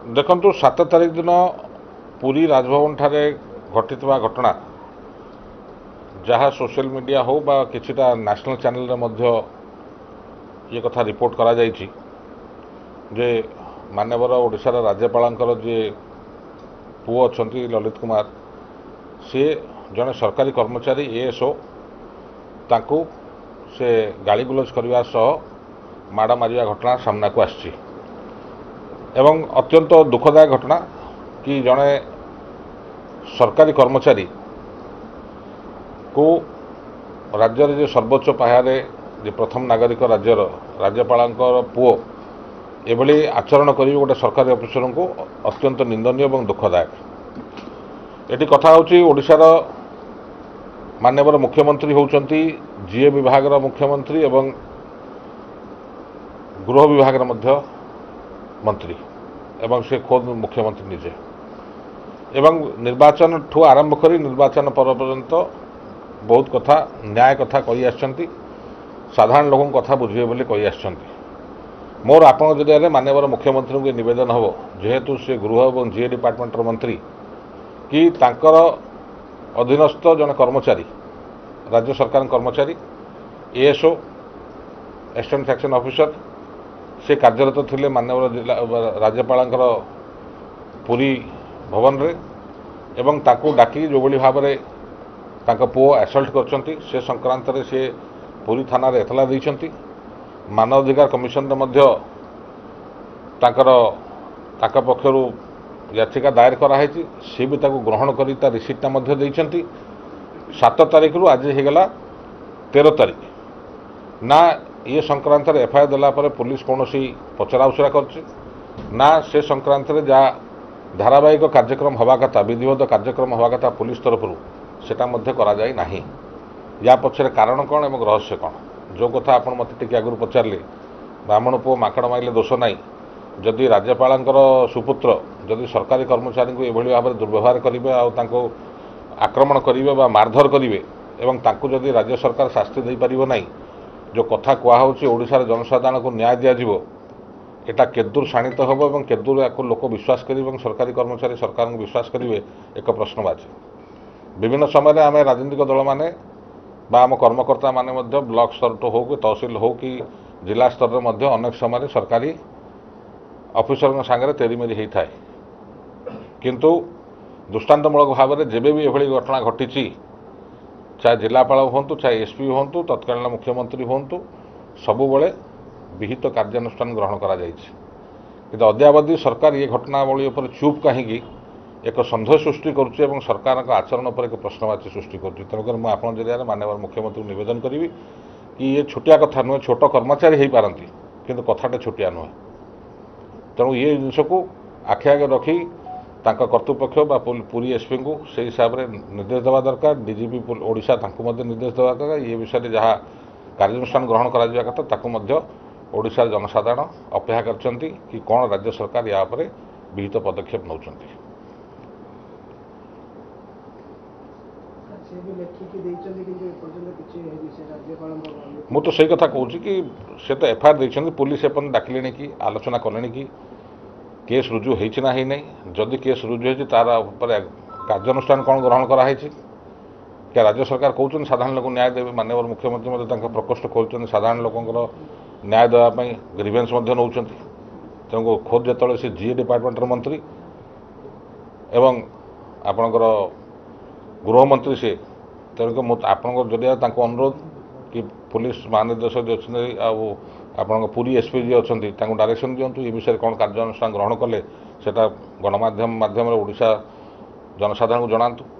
देखु 7 तारिख दिन पुरी राजभवन ठारे घटिता घटना जहाँ सोशल मीडिया हो बा किछिटा नेशनल चैनल रे मध्य ये कथा रिपोर्ट करा जाइछि जे माननीय ओडिशा राज्यपाल जे पुओ अछंती ललित कुमार सी जड़े सरकारी कर्मचारी एएसओ तांकू से गाली गुलज करने सह माड़ मारिया घटना सामना को आसी एवं अत्यंत दुखदायक घटना कि जड़े सरकारी कर्मचारी को राज्य जो सर्वोच्च पाह्यारे जे प्रथम नागरिक राज्यर राज्यपाल पुओ एभली आचरण करी गोटे सरकारी अफिसर को अत्यंत निंदनीय और दुखदायक। एटी कथा होची ओडिशार माननीय मुख्यमंत्री होउचंती जीए विभाग मुख्यमंत्री एवं गृह विभाग मंत्री एवं से खुद मुख्यमंत्री निजे एवं निर्वाचन ठू आरंभ करी निर्वाचन पर्यंत बहुत कथा न्याय कथा कही आछंती साधारण लोक कथा बुझे बोली कही आछंती। मोर आपण जरिया माननीय मुख्यमंत्री को निवेदन हम जेहेतु से गृह और जीए डिपार्टमेंटर मंत्री कि तांकर अधीनस्थ जन कर्मचारी राज्य सरकार कर्मचारी एएसओ असिस्टेंट सेक्शन ऑफिसर से कार्यरत थिले माननीय जिला राज्यपाल पुरी भवन रे एवं ताकू डाकी जो भाव में तांका पुओ असल्ट करछंती से संक्रांत रे से पुरी थाना रे एतला दैछंती मानवाधिकार कमिशन मध्य तांका पक्षरु याचिका दायर कराई सी भी ताकू ग्रहण करी ता रिसीप्टा मध्य दैछंती 7 तारिख रु आज हो गला 13 तारिख ना ये संक्रांत एफआईआर देला परे पुलिस कौन पचरा उचरा कर ना से संक्रांत जा धारावाहिक कार्यक्रम हवा कथा विधिवत कार्यक्रम हवा कथा पुलिस तरफ सेटा मध्य करा जाई नाही। या पछरे कारण कौन एवं रहस्य कौन जो कथा आपण मत टिके आगु पचारे ब्राह्मण पुओ माकड़ माइले दोष नाई जदि राज्यपाल सुपुत्र जदि सरकारी कर्मचारी को एभली भाव में दुर्व्यवहार करेंगे आक्रमण करेंगे मारधर करेंगे एवं तांको जदि राज्य सरकार शास्ति दे पारिबो नाही जो कथा कहूँ ओडिशार जनसाधारण को न्याय दिज्व एटा केदूर शाणित हम और केदूर या लोक विश्वास करेंगे सरकारी कर्मचारी सरकार को विश्वास करेंगे एक प्रश्नवाची। विभिन्न समय आम राजनीतिक दल मैंने आम कर्मकर्ता माने ब्लॉक स्तर तो हो कि तहसिल हो कि जिला स्तर में अनेक समय सरकारी ऑफिसर सांगे तेरीमेरी होता है किंतु दृष्टांतमूलक भाव में जेबे भी एभली घटना घटी चाहे जिलापाल हूँ चाहे एसपी हूँ तत्कालीन मुख्यमंत्री हूँ सबुबले विहित कार्यानुष्ठान ग्रहण करा जायछि किंतु अद्यावधि सरकार ये घटनावली उपर चुप कहीं एक सन्देह सृष्टि करुच्ची और सरकार का आचरण पर एक प्रश्नवाची सृष्टि करुच्ची। तेणुकर मुझे आपन जरिया माननीय मुख्यमंत्री को निवेदन करी कि ये छोटिया कथा नुहे छोट कर्मचारी हो पारती किंतु कथाटे छोटिया नुहे तेणु ये जिनस को आखि आगे रखी कर्तृपक्ष पुरी एसपी को से हिसाब से निर्देश देवा दरकार डीजीपी ओडिशा निर्देश देवा दरकार ये विषय में जहाँ कार्यानुष्ठान ग्रहण करा कथा ताकू ओडिशार जनसाधारण अपेक्षा करछंती कि कौन राज्य सरकार या पर विहित पदक्षेप नौछंती। मु तो सही कथा कहूँ कि से तो एफआईआर देखते पुलिस एपन डाकिले कि आलोचना कले कि केस रुजु होना ही नहीं जदि केस रुजु हो तार कार्यानुष्ठान कौन ग्रहण कराई क्या राज्य सरकार कहते साधारण लोक न्याय देवे माननीय मुख्यमंत्री प्रकोष्ठ खोलते साधारण लोकंर न्याय देवाई ग्रीवेन्स नौ तेणु खोद जो से जीए डिपार्टमेंटर मंत्री एवं आपणकर गृहमंत्री से तेणुक आपण जरिया अनुरोध कि पुलिस महानिर्देशक जी अच्छा आपण पुरी एसपी जी अच्छा डायरेक्शन दिंतु ये विषय कौन कार्यानुष्ठान ग्रहण कले सेटा गणमाध्यम माध्यम ओडिशा जनसाधारण को जनातु।